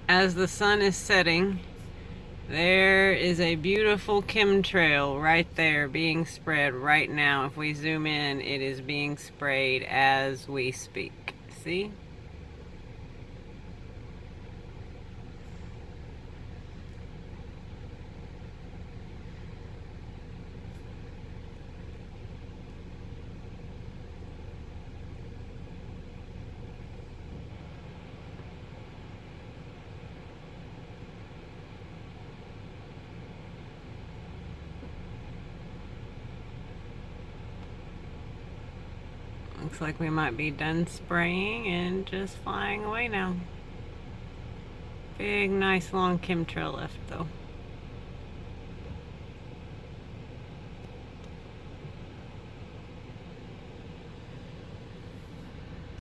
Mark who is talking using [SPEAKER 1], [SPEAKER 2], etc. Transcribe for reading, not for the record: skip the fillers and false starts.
[SPEAKER 1] As the sun is setting, there is a beautiful chemtrail right there being spread right now. If we zoom in, it is being sprayed as we speak. See? Looks like we might be done spraying and just flying away now. Big, nice, long chemtrail left though.